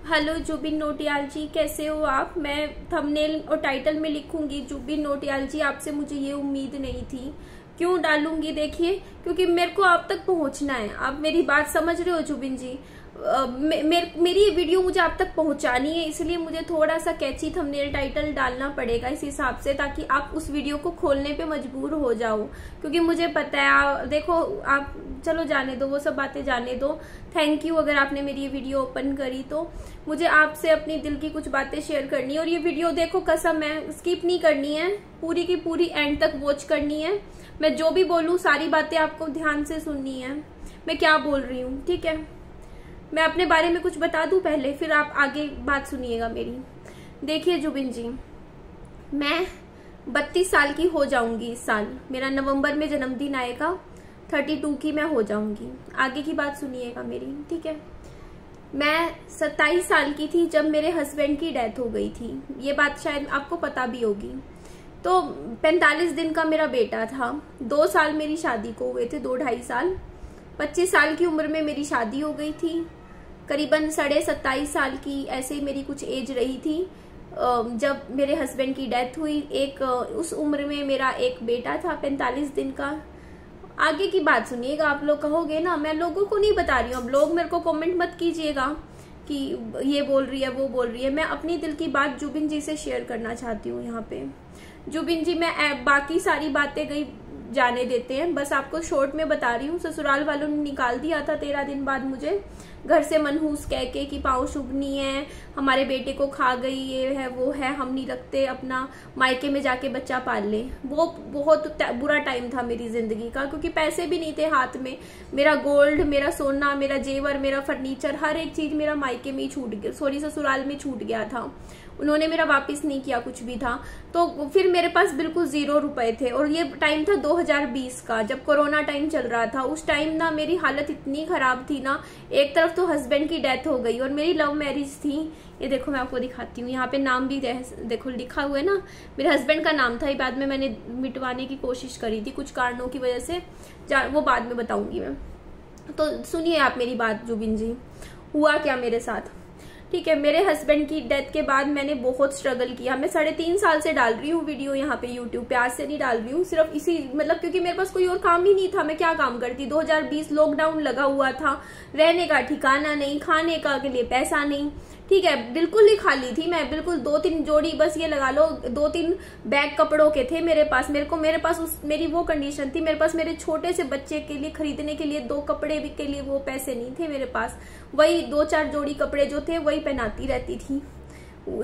Hello Zubin Nautiyal जी, कैसे हो आप। मैं थंबनेल और टाइटल में लिखूंगी जुबिन नौटियाल जी, आपसे मुझे ये उम्मीद नहीं थी। क्यों डालूंगी, देखिए, क्योंकि मेरे को आप तक पहुंचना है। आप मेरी बात समझ रहे हो जुबिन जी। मेरी ये वीडियो मुझे आप तक पहुंचानी है, इसलिए मुझे थोड़ा सा कैची थंबनेल टाइटल डालना पड़ेगा इस हिसाब से, ताकि आप उस वीडियो को खोलने पे मजबूर हो जाओ। क्योंकि मुझे पता है, देखो आप, चलो जाने दो, वो सब बातें जाने दो। थैंक यू अगर आपने मेरी ये वीडियो ओपन करी तो। मुझे आपसे अपनी दिल की कुछ बातें शेयर करनी है, और ये वीडियो देखो, कसम है, स्किप नहीं करनी है, पूरी की पूरी एंड तक वॉच करनी है। मैं जो भी बोलूं सारी बातें आपको ध्यान से सुननी है, मैं क्या बोल रही हूँ, ठीक है। मैं अपने बारे में कुछ बता दूं पहले, फिर आप आगे बात सुनिएगा मेरी। देखिए जुबिन जी, मैं 32 साल की हो जाऊंगी इस साल। मेरा नवंबर में जन्मदिन आएगा, 32 की मैं हो जाऊंगी। आगे की बात सुनिएगा मेरी, ठीक है। मैं 27 साल की थी जब मेरे हस्बैंड की डेथ हो गई थी, ये बात शायद आपको पता भी होगी। तो 45 दिन का मेरा बेटा था। 2 साल मेरी शादी को हुए थे, 2-2.5 साल। 25 साल की उम्र में मेरी शादी हो गई थी। करीबन 27.5 साल की ऐसे मेरी कुछ एज रही थी जब मेरे हस्बैंड की डेथ हुई। उस उम्र में मेरा एक बेटा था 45 दिन का। आगे की बात सुनिएगा। आप लोग कहोगे ना, मैं लोगों को नहीं बता रही हूँ, अब लोग मेरे को कमेंट मत कीजिएगा कि ये बोल रही है वो बोल रही है। मैं अपनी दिल की बात जुबिन जी से शेयर करना चाहती हूँ यहाँ पे। जुबिन जी, मैं बाकी सारी बातें गई जाने देते हैं, बस आपको शॉर्ट में बता रही हूँ। ससुराल वालों ने निकाल दिया था 13 दिन बाद मुझे घर से, मनहूस कह के कि पाँव शुभ नहीं है, हमारे बेटे को खा गई, ये है वो है, हम नहीं रखते, अपना मायके में जाके बच्चा पाल ले। वो बहुत बुरा टाइम था मेरी जिंदगी का, क्योंकि पैसे भी नहीं थे हाथ में। मेरा गोल्ड, मेरा सोना, मेरा जेवर, मेरा फर्नीचर, हर एक चीज मेरा मायके में ही छूट गया, सॉरी ससुराल में छूट गया था। उन्होंने मेरा वापस नहीं किया कुछ भी था। तो फिर मेरे पास बिल्कुल 0 रुपए थे, और ये टाइम था 2020 का, जब कोरोना टाइम चल रहा था। उस टाइम ना मेरी हालत इतनी खराब थी ना, एक तरफ तो हस्बैंड की डेथ हो गई और मेरी लव मैरिज थी। ये देखो मैं आपको दिखाती हूँ, यहाँ पे नाम भी देखो लिखा हुआ है ना, मेरे हस्बैंड का नाम था। ये बाद में मैंने मिटवाने की कोशिश करी थी कुछ कारणों की वजह से, वो बाद में बताऊंगी मैं। तो सुनिए आप मेरी बात जुबिन जी, हुआ क्या मेरे साथ, ठीक है। मेरे हस्बैंड की डेथ के बाद मैंने बहुत स्ट्रगल किया। मैं 3.5 साल से डाल रही हूँ वीडियो यहाँ पे यूट्यूब पे, आज से नहीं डाल रही हूँ, सिर्फ इसी मतलब क्योंकि मेरे पास कोई और काम ही नहीं था। मैं क्या काम करती, 2020 लॉकडाउन लगा हुआ था, रहने का ठिकाना नहीं, खाने का के लिए पैसा नहीं, ठीक है, बिल्कुल ही खाली थी मैं। बिल्कुल 2-3 जोड़ी, बस ये लगा लो 2-3 बैग कपड़ों के थे मेरे पास। मेरे पास मेरी वो कंडीशन थी, मेरे पास मेरे छोटे से बच्चे के लिए खरीदने के लिए 2 कपड़े भी के लिए वो पैसे नहीं थे मेरे पास। वही 2-4 जोड़ी कपड़े जो थे वही पहनाती रहती थी,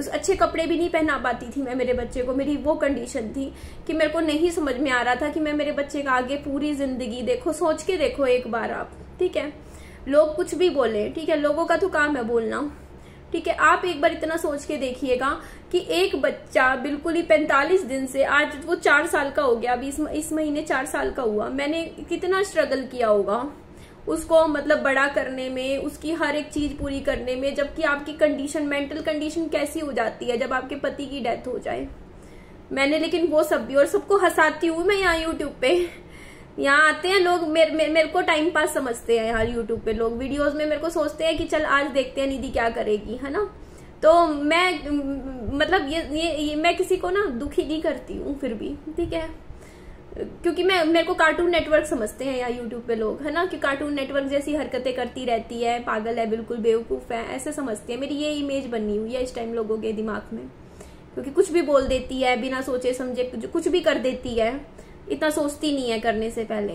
अच्छे कपड़े भी नहीं पहना पाती थी मैं मेरे बच्चे को। मेरी वो कंडीशन थी कि मेरे को नहीं समझ में आ रहा था कि मैं मेरे बच्चे का आगे पूरी जिंदगी, देखो सोच के देखो एक बार आप, ठीक है। लोग कुछ भी बोले, ठीक है, लोगों का तो काम है बोलना, ठीक है। आप एक बार इतना सोच के देखिएगा कि एक बच्चा बिल्कुल ही 45 दिन से, आज वो 4 साल का हो गया, अभी इस महीने 4 साल का हुआ। मैंने कितना स्ट्रगल किया होगा उसको मतलब बड़ा करने में, उसकी हर एक चीज पूरी करने में, जबकि आपकी कंडीशन, मेंटल कंडीशन कैसी हो जाती है जब आपके पति की डेथ हो जाए। मैंने लेकिन वो सब भी, और सबको हंसाती हूँ मैं यहाँ यूट्यूब पे। यहाँ आते हैं लोग, मेरे को टाइम पास समझते हैं यहाँ यूट्यूब पे लोग, वीडियोस में मेरे को सोचते हैं कि चल आज देखते हैं निधि क्या करेगी, है ना। तो मैं मतलब ये मैं किसी को ना दुखी नहीं करती हूँ फिर भी, ठीक है, क्योंकि मेरे को कार्टून नेटवर्क समझते हैं यहाँ यूट्यूब पे लोग, है ना, कि कार्टून नेटवर्क जैसी हरकतें करती रहती है, पागल है, बिल्कुल बेवकूफ है, ऐसे समझते हैं। मेरी ये इमेज बनी हुई है इस टाइम लोगों के दिमाग में, क्योंकि कुछ भी बोल देती है बिना सोचे समझे, कुछ भी कर देती है, इतना सोचती नहीं है करने से पहले।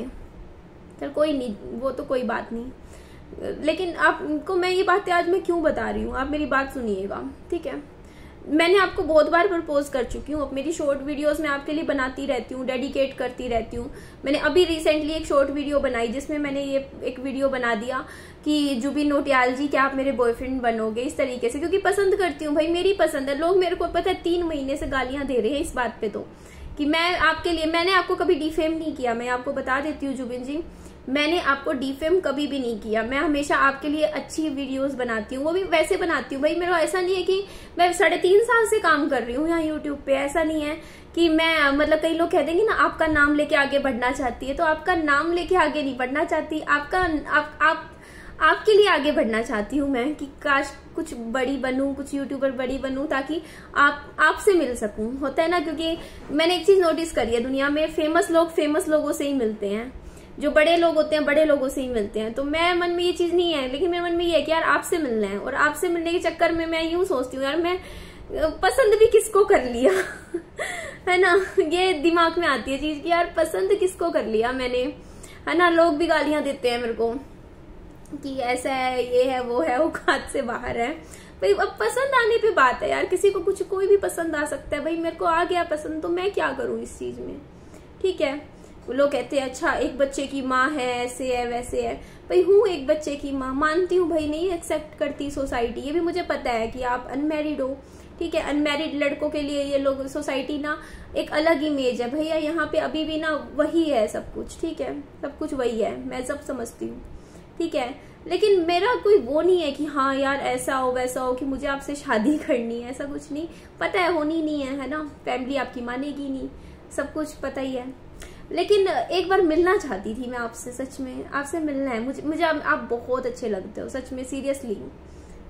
चल कोई नहीं, वो तो कोई बात नहीं। लेकिन आपको मैं ये बातें आज मैं क्यों बता रही हूँ, आप मेरी बात सुनिएगा, ठीक है। मैंने आपको बहुत बार प्रपोज कर चुकी हूँ, मेरी शॉर्ट वीडियोस में आपके लिए बनाती रहती हूँ, डेडिकेट करती रहती हूँ। मैंने अभी रिसेंटली एक शॉर्ट वीडियो बनाई जिसमें मैंने ये एक वीडियो बना दिया कि जुबिन नौटियाल जी क्या आप मेरे बॉयफ्रेंड बनोगे, इस तरीके से, क्योंकि पसंद करती हूँ भाई, मेरी पसंद है। लोग मेरे को पता है 3 महीने से गालियां दे रहे हैं इस बात पे, तो कि मैं आपके लिए, मैंने आपको कभी डिफेम नहीं किया, मैं आपको बता देती हूँ जुबिन जी, मैंने आपको डिफेम कभी भी नहीं किया। मैं हमेशा आपके लिए अच्छी वीडियोस बनाती हूँ, वो भी वैसे बनाती हूँ भाई। मेरा ऐसा नहीं है कि मैं 3.5 साल से काम कर रही हूँ यहाँ यूट्यूब पे, ऐसा नहीं है कि मैं मतलब कई लोग कह देंगे ना आपका नाम लेके आगे बढ़ना चाहती है, तो आपका नाम लेके आगे नहीं बढ़ना चाहती। आपके लिए आगे बढ़ना चाहती हूँ मैं कि काश कुछ बड़ी बनूं, कुछ यूट्यूबर बड़ी बनूं, ताकि आपसे मिल सकूं। होता है ना, क्योंकि मैंने एक चीज नोटिस करी है, दुनिया में फेमस लोगों से ही मिलते हैं, जो बड़े लोग होते हैं बड़े लोगों से ही मिलते हैं। तो मैं मन में ये चीज नहीं है, लेकिन मेरे मन में ये है कि यार आपसे मिलना है। और आपसे मिलने के चक्कर में मैं यूं सोचती हूँ यार मैं पसंद भी किसको कर लिया है ना, ये दिमाग में आती है चीज कि यार पसंद किसको कर लिया मैंने, है ना। लोग भी गालियां देते हैं मेरे को कि ऐसा है, ये है, वो है, औकात से बाहर है। भाई अब पसंद आने पे बात है यार, किसी को कुछ कोई भी पसंद आ सकता है। भाई मेरे को आ गया पसंद तो मैं क्या करूं इस चीज में, ठीक है। लोग कहते हैं अच्छा एक बच्चे की माँ है, ऐसे है वैसे है। भाई हूँ एक बच्चे की माँ, मानती हूँ, भाई नहीं एक्सेप्ट करती सोसाइटी, ये भी मुझे पता है कि आप अनमैरिड हो, ठीक है। अनमैरिड लड़कों के लिए ये लोग सोसाइटी ना एक अलग इमेज है। भैया यहाँ पे अभी भी ना वही है सब कुछ, ठीक है, सब कुछ वही है, मैं सब समझती हूँ, ठीक है। लेकिन मेरा कोई वो नहीं है कि हाँ यार ऐसा हो वैसा हो कि मुझे आपसे शादी करनी है, ऐसा कुछ नहीं। पता है होनी नहीं है ना, फैमिली आपकी मानेगी नहीं, सब कुछ पता ही है। लेकिन एक बार मिलना चाहती थी मैं आपसे, सच में आपसे मिलना है मुझे आप बहुत अच्छे लगते हो, सच में सीरियसली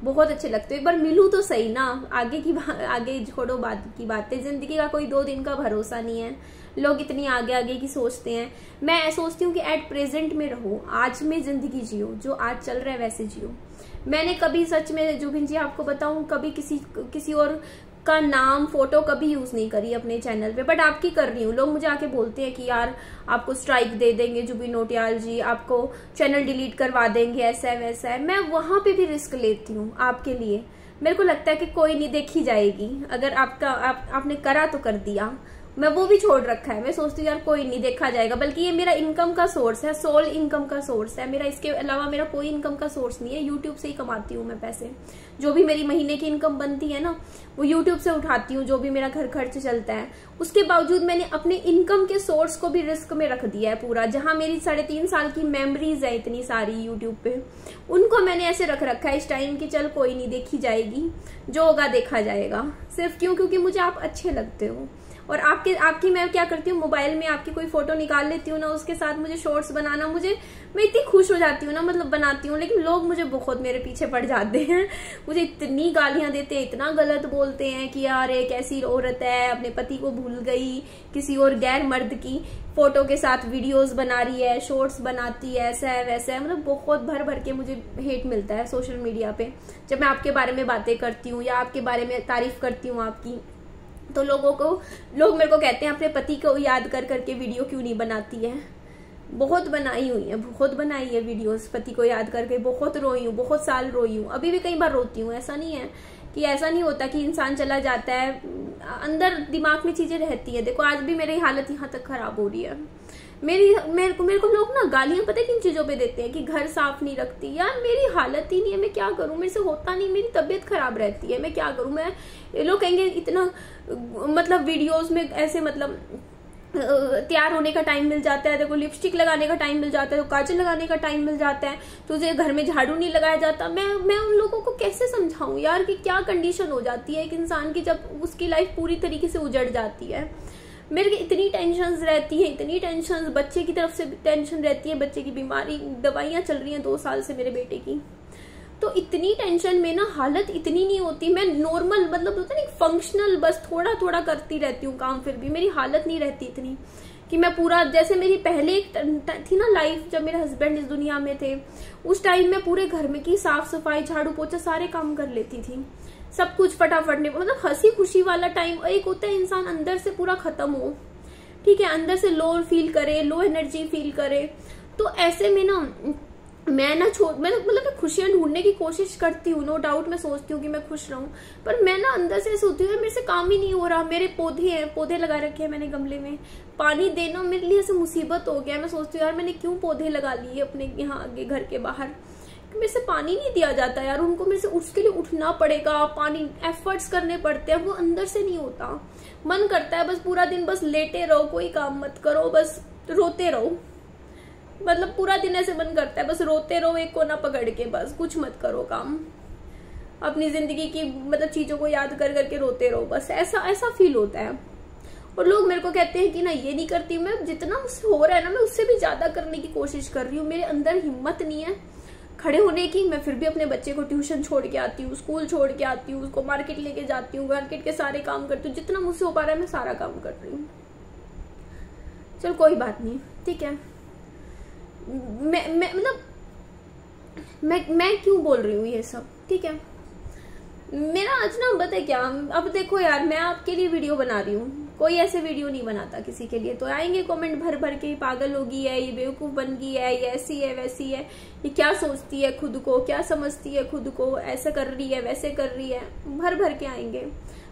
बहुत अच्छे लगते हो। एक बार मिलूं तो सही ना, आगे छोड़ो बात की बातें, जिंदगी का कोई 2 दिन का भरोसा नहीं है। लोग इतनी आगे आगे की सोचते हैं, मैं सोचती हूँ कि एट प्रेजेंट में रहो, आज में जिंदगी जियो, जो आज चल रहा है वैसे जियो। मैंने कभी सच में जुबिन जी आपको बताऊं, कभी किसी और का नाम फोटो कभी यूज नहीं करी अपने चैनल पे, बट आपकी कर रही हूँ। लोग मुझे आके बोलते हैं कि यार आपको स्ट्राइक दे देंगे जुबिन नौटियाल जी, आपको चैनल डिलीट करवा देंगे, ऐसा है वैसा है। मैं वहां पे भी रिस्क लेती हूँ आपके लिए। मेरे को लगता है कि कोई नहीं, देखी जाएगी, अगर आपने करा तो कर दिया, मैं वो भी छोड़ रखा है। मैं सोचती हूँ यार कोई नहीं, देखा जाएगा। बल्कि ये मेरा इनकम का सोर्स है, सोल इनकम का सोर्स है मेरा, इसके अलावा मेरा कोई इनकम का सोर्स नहीं है। यूट्यूब से ही कमाती हूँ मैं पैसे, जो भी मेरी महीने की इनकम बनती है ना वो यूट्यूब से उठाती हूँ, जो भी मेरा घर खर्च चलता है। उसके बावजूद मैंने अपने इनकम के सोर्स को भी रिस्क में रख दिया है पूरा। जहां मेरी 3.5 साल की मेमोरीज है इतनी सारी यूट्यूब पे, उनको मैंने ऐसे रख रखा है इस टाइम की चल कोई नहीं, देखी जाएगी, जो होगा देखा जाएगा। सिर्फ क्योंकि मुझे आप अच्छे लगते हो। और आपकी मैं क्या करती हूँ, मोबाइल में आपकी कोई फोटो निकाल लेती हूँ ना, उसके साथ मुझे शॉर्ट्स बनाना, मैं इतनी खुश हो जाती हूँ ना, मतलब बनाती हूँ। लेकिन लोग मुझे बहुत मेरे पीछे पड़ जाते हैं, मुझे इतनी गालियां देते हैं, इतना गलत बोलते हैं कि यार एक ऐसी औरत है अपने पति को भूल गई, किसी और गैर मर्द की फोटो के साथ वीडियोस बना रही है, शॉर्ट्स बनाती है, ऐसा है वैसा है। मतलब बहुत भर के मुझे हेट मिलता है सोशल मीडिया पे, जब मैं आपके बारे में बातें करती हूँ या आपके बारे में तारीफ करती हूँ आपकी। तो लोग मेरे को कहते हैं अपने पति को याद कर करके वीडियो क्यों नहीं बनाती है। बहुत बनाई हुई है, बहुत बनाई है वीडियोस पति को याद करके, बहुत रोई हूँ, बहुत साल रोई हूँ, अभी भी कई बार रोती हूँ। ऐसा नहीं है कि ऐसा नहीं होता कि इंसान चला जाता है, अंदर दिमाग में चीजें रहती है। देखो आज भी मेरी हालत यहाँ तक खराब हो रही है। मेरे को लोग ना गालियां पता है किन चीजों पे देते हैं कि घर साफ नहीं रखती। यार मेरी हालत ही नहीं है, मैं क्या करूं, मेरे से होता नहीं, मेरी तबीयत खराब रहती है, मैं क्या करूं। लोग कहेंगे इतना मतलब वीडियोस में ऐसे मतलब तैयार होने का टाइम मिल जाता है, देखो लिपस्टिक लगाने का टाइम मिल जाता है, तो काजल लगाने का टाइम मिल जाता है, तुझे घर में झाड़ू नहीं लगाया जाता। मैं उन लोगों को कैसे समझाऊं यार कि क्या कंडीशन हो जाती है एक इंसान की जब उसकी लाइफ पूरी तरीके से उजड़ जाती है। मेरे इतनी टेंशन्स रहती है, इतनी टेंशन्स, बच्चे की तरफ से टेंशन रहती है, बच्चे की बीमारी, दवाइयां चल रही हैं 2 साल से मेरे बेटे की। तो इतनी टेंशन में ना हालत इतनी नहीं होती, मैं नॉर्मल मतलब होता है ना फंक्शनल, बस थोड़ा थोड़ा करती रहती हूँ काम, फिर भी मेरी हालत नहीं रहती इतनी कि मैं पूरा, जैसे मेरी पहले एक थी ना लाइफ जब मेरे हस्बैंड इस दुनिया में थे, उस टाइम में पूरे घर में की साफ सफाई, झाड़ू पोछा सारे काम कर लेती थी, सब कुछ फटाफट ने, मतलब हंसी खुशी वाला टाइम। एक होता है इंसान अंदर से पूरा खत्म हो, ठीक है, अंदर से लो फील करे, लो एनर्जी फील करे। तो ऐसे में ना मैं मतलब खुशियां ढूंढने की कोशिश करती हूँ, नो डाउट मैं सोचती हूँ कि मैं खुश रहूं, पर मैं ना अंदर से सोचती हूँ मेरे से काम ही नहीं हो रहा। मेरे पौधे हैं, पौधे लगा रखे हैं मैंने गमले में, पानी देना मेरे लिए ऐसे मुसीबत हो गया। मैं सोचती हूँ यार मैंने क्यों पौधे लगा लिए अपने यहाँ आगे घर के बाहर, मेरे से पानी नहीं दिया जाता यार उनको, मेरे से उसके लिए उठना पड़ेगा, पानी एफर्ट्स करने पड़ते हैं, वो अंदर से नहीं होता। मन करता है बस पूरा दिन बस लेटे रहो, कोई काम मत करो, बस रोते रहो, मतलब पूरा दिन ऐसे मन करता है बस रोते रहो एक कोना पकड़ के, बस कुछ मत करो काम, अपनी जिंदगी की मतलब चीजों को याद कर करके रोते रहो, बस ऐसा फील होता है। और लोग मेरे को कहते हैं कि ना ये नहीं करती, मैं जितना मुझसे हो रहा है ना मैं उससे भी ज्यादा करने की कोशिश कर रही हूँ, मेरे अंदर हिम्मत नहीं है खड़े होने की, मैं फिर भी अपने बच्चे को ट्यूशन छोड़ के आती हूँ, स्कूल छोड़ के आती हूँ, उसको मार्केट लेके जाती हूँ, मार्केट के सारे काम करती हूँ, जितना मुझसे हो पा रहा है मैं सारा काम कर रही हूँ। चल कोई बात नहीं, ठीक है। मैं क्यों बोल रही हूँ ये सब, ठीक है। मेरा आज ना पता है क्या, अब देखो यार, मैं आपके लिए वीडियो बना रही हूँ, कोई ऐसे वीडियो नहीं बनाता किसी के लिए। तो आएंगे कमेंट भर भर के, पागल होगी है, ये बेवकूफ बन गई है, ये ऐसी है वैसी है, ये क्या सोचती है खुद को, क्या समझती है खुद को, ऐसा कर रही है वैसे कर रही है, भर भर के आएंगे।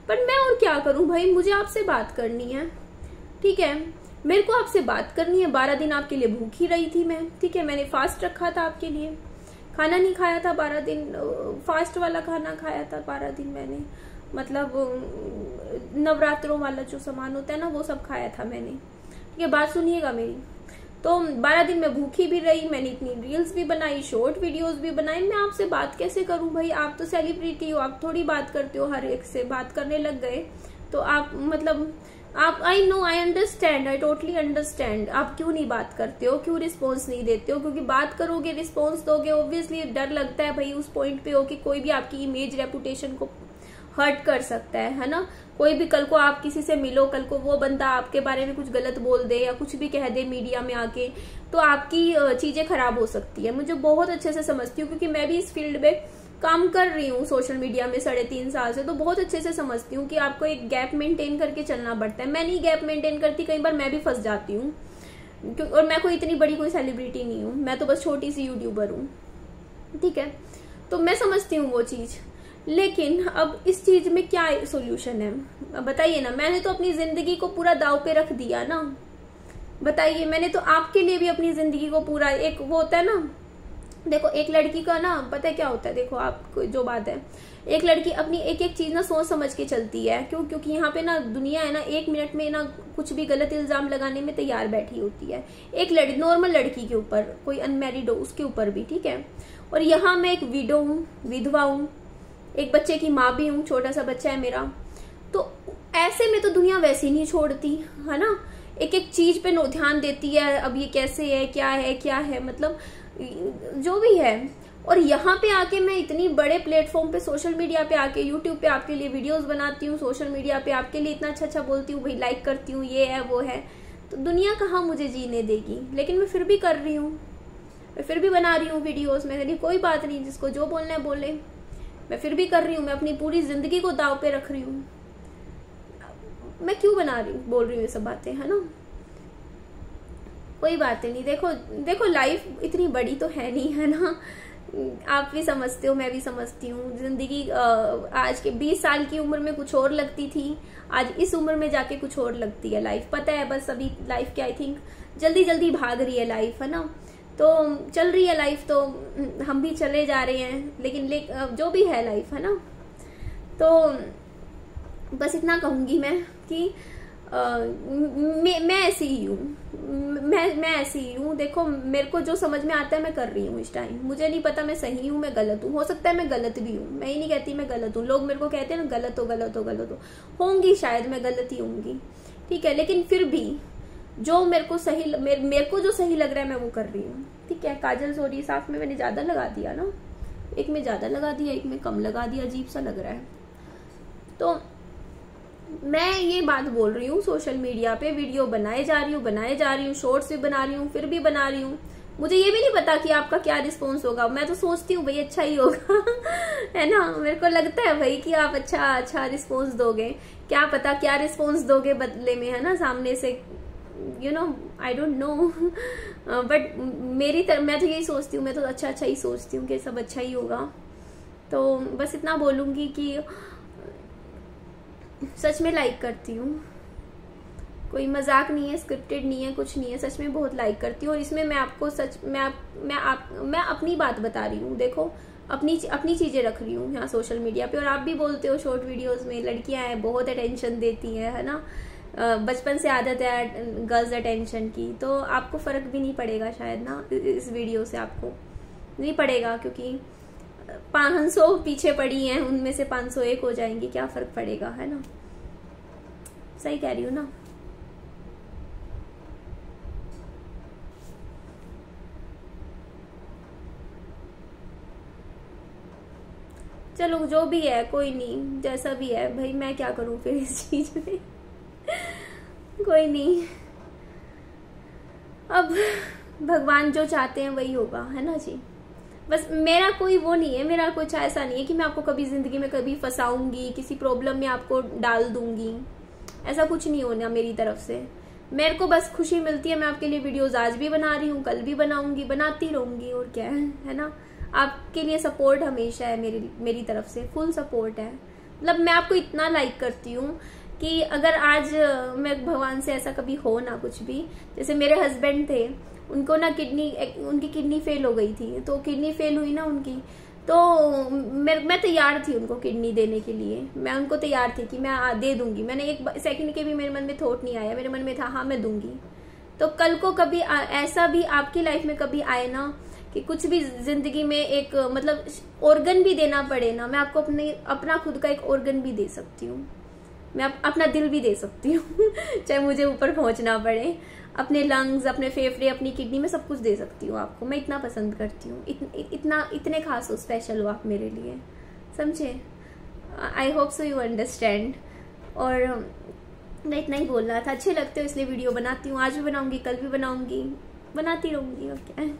पर मैं और क्या करूं भाई, मुझे आपसे बात करनी है, ठीक है। मेरे को आपसे बात करनी है। 12 दिन आपके लिए भूखी रही थी मैं, ठीक है। मैंने फास्ट रखा था आपके लिए, खाना नहीं खाया था 12 दिन, फास्ट वाला खाना खाया था 12 दिन मैंने, मतलब नवरात्रों वाला जो सामान होता है ना, वो सब खाया था मैंने, ठीक है। बात सुनिएगा मेरी। तो 12 दिन मैं भूखी भी रही, मैंने इतनी रील्स भी बनाई, शॉर्ट वीडियोस भी बनाई। मैं आपसे बात कैसे करूं भाई, आप तो सेलिब्रिटी हो, आप थोड़ी बात करते हो, हर एक से बात करने लग गए तो आप मतलब आप, I know, I understand, I totally understand आप क्यों नहीं बात करते हो, क्यों रिस्पॉन्स नहीं देते हो। क्योंकि बात करोगे, रिस्पॉन्स दोगे, ऑब्वियसली डर लगता है भाई, उस पॉइंट पे हो कि कोई भी आपकी इमेज, रेपुटेशन को हर्ट कर सकता है ना। कोई भी कल को आप किसी से मिलो, कल को वो बंदा आपके बारे में कुछ गलत बोल दे या कुछ भी कह दे मीडिया में आके, तो आपकी चीजें खराब हो सकती है। मुझे बहुत अच्छे से समझती हूँ, क्योंकि मैं भी इस फील्ड में काम कर रही हूँ सोशल मीडिया में 3.5 साल से, तो बहुत अच्छे से समझती हूँ कि आपको एक गैप मेंटेन करके चलना पड़ता है। मैं नहीं गैप मेंटेन करती, कई बार मैं भी फंस जाती हूँ, और मैं कोई इतनी बड़ी कोई सेलिब्रिटी नहीं हूँ, मैं तो बस छोटी सी यूट्यूबर हूँ, ठीक है। तो मैं समझती हूँ वो चीज, लेकिन अब इस चीज में क्या सोल्यूशन है बताइए ना। मैंने तो अपनी जिंदगी को पूरा दाव पे रख दिया ना, बताइए। मैंने तो आपके लिए भी अपनी जिंदगी को पूरा, एक वो होता है ना, देखो एक लड़की का ना पता है क्या होता है, देखो आपको जो बात है, एक लड़की अपनी एक एक चीज ना सोच समझ के चलती है। क्यों? क्योंकि यहाँ पे ना दुनिया है ना, 1 मिनट में ना कुछ भी गलत इल्जाम लगाने में तैयार बैठी होती है, एक नॉर्मल लड़की के ऊपर, कोई अनमैरिड हो उसके ऊपर भी, ठीक है। और यहाँ मैं एक विडो हूँ, विधवा हूँ, एक बच्चे की माँ भी हूँ, छोटा सा बच्चा है मेरा। तो ऐसे में तो दुनिया वैसे नहीं छोड़ती है ना, एक एक चीज पे ध्यान देती है, अब ये कैसे है, क्या है, मतलब जो भी है। और यहाँ पे आके मैं इतनी बड़े प्लेटफॉर्म पे, सोशल मीडिया पे आके, यूट्यूब पे आपके लिए वीडियोस बनाती हूँ, सोशल मीडिया पे आपके लिए इतना अच्छा बोलती हूँ भाई, लाइक करती हूँ, ये है वो है, तो दुनिया कहाँ मुझे जीने देगी। लेकिन मैं फिर भी कर रही हूँ, मैं फिर भी बना रही हूँ वीडियोस। मेरे लिए कोई बात नहीं, जिसको जो बोलना है बोले, मैं फिर भी कर रही हूँ। मैं अपनी पूरी जिंदगी को दाव पे रख रही हूँ। मैं क्यों बोल रही हूँ ये सब बातें, है ना। कोई बात नहीं। देखो लाइफ इतनी बड़ी तो है नहीं, है ना। आप भी समझते हो, मैं भी समझती हूँ। जिंदगी आज के 20 साल की उम्र में कुछ और लगती थी, आज इस उम्र में जाके कुछ और लगती है लाइफ। पता है, बस अभी लाइफ के आई थिंक जल्दी जल्दी भाग रही है लाइफ, है ना। तो चल रही है लाइफ, तो हम भी चले जा रहे हैं, लेकिन जो भी है लाइफ, है ना। तो बस इतना कहूंगी मैं कि मैं ऐसी ही हूँ, मैं ऐसी ही हूँ। देखो मेरे को जो समझ में आता है मैं कर रही हूँ इस टाइम। मुझे नहीं पता मैं सही हूँ, मैं गलत हूँ, हो सकता है मैं गलत भी हूँ, मैं ही नहीं कहती मैं गलत हूँ। लोग मेरे को कहते हैं ना गलत हो, होंगी शायद मैं गलत ही होंगी, ठीक है। लेकिन फिर भी जो मेरे को जो सही लग रहा है मैं वो कर रही हूँ, ठीक है। काजल सॉरी, साथ में मैंने ज्यादा लगा दिया ना, एक में ज्यादा लगा दिया, एक में कम लगा दिया, अजीब सा लग रहा है। तो मैं ये बात बोल रही हूँ, सोशल मीडिया पे वीडियो बनाए जा रही हूँ, शॉर्ट्स भी बना रही हूँ, फिर भी बना रही हूँ। मुझे ये भी नहीं पता कि आपका क्या रिस्पॉन्स होगा। मैं तो सोचती हूँ भाई अच्छा ही होगा है ना। मेरे को लगता है भाई कि आप अच्छा रिस्पॉन्स दोगे, क्या पता क्या रिस्पॉन्स दोगे बदले में, है ना, सामने से, you know, I don't know. But मैं तो यही सोचती हूँ, मैं तो अच्छा ही सोचती हूँ कि सब अच्छा ही होगा। तो बस इतना बोलूंगी कि सच में लाइक करती हूँ, कोई मजाक नहीं है, स्क्रिप्टेड नहीं है, कुछ नहीं है, सच में बहुत लाइक करती हूँ। और इसमें मैं आपको मैं अपनी बात बता रही हूँ। देखो अपनी चीजें रख रही हूँ यहाँ सोशल मीडिया पे। और आप भी बोलते हो शॉर्ट वीडियोस में लड़कियां हैं बहुत अटेंशन देती है ना, बचपन से आदत है गर्ल्स अटेंशन की, तो आपको फर्क भी नहीं पड़ेगा शायद ना इस वीडियो से, आपको नहीं पड़ेगा, क्योंकि 500 पीछे पड़ी हैं, उनमें से 501 हो जाएंगी, क्या फर्क पड़ेगा, है ना। सही कह रही हूँ ना। चलो जो भी है, कोई नहीं, जैसा भी है भाई, मैं क्या करूं फिर इस चीज में। कोई नहीं, अब भगवान जो चाहते हैं वही होगा, है ना जी। बस मेरा कोई वो नहीं है, मेरा कुछ ऐसा नहीं है कि मैं आपको कभी जिंदगी में कभी फंसाऊंगी, किसी प्रॉब्लम में आपको डाल दूंगी, ऐसा कुछ नहीं होना मेरी तरफ से। मेरे को बस खुशी मिलती है, मैं आपके लिए वीडियोस आज भी बना रही हूँ, कल भी बनाऊंगी, बनाती रहूंगी, और क्या है ना। आपके लिए सपोर्ट हमेशा है, मेरी तरफ से फुल सपोर्ट है। मतलब मैं आपको इतना लाइक करती हूँ कि अगर आज मैं भगवान से ऐसा कभी हो ना कुछ भी, जैसे मेरे हस्बैंड थे, उनको ना उनकी किडनी फेल हो गई थी, तो किडनी फेल हुई ना उनकी, तो मैं तैयार थी उनको किडनी देने के लिए, मैं उनको तैयार थी कि मैं दे दूंगी। मैंने एक सेकंड के भी मेरे मन में थॉट नहीं आया, मेरे मन में था हाँ मैं दूंगी। तो कल को कभी ऐसा भी आपकी लाइफ में कभी आए ना कि कुछ भी जिंदगी में एक मतलब ऑर्गन भी देना पड़े ना, मैं आपको अपना खुद का एक ऑर्गन भी दे सकती हूँ, मैं अपना दिल भी दे सकती हूँ। चाहे मुझे ऊपर पहुंचना पड़े, अपने लंग्स, अपने फेफड़े, अपनी किडनी में सब कुछ दे सकती हूँ आपको। मैं इतना पसंद करती हूँ, इतने खास हो, स्पेशल हो आप मेरे लिए, समझे। I hope so you understand. और मैं इतना ही बोलना था, अच्छे लगते हो इसलिए वीडियो बनाती हूँ, आज भी बनाऊंगी, कल भी बनाऊंगी, बनाती रहूंगी, और क्या।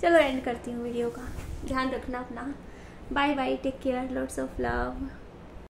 चलो एंड करती हूँ वीडियो का, ध्यान रखना अपना, bye bye, take care, lots of love.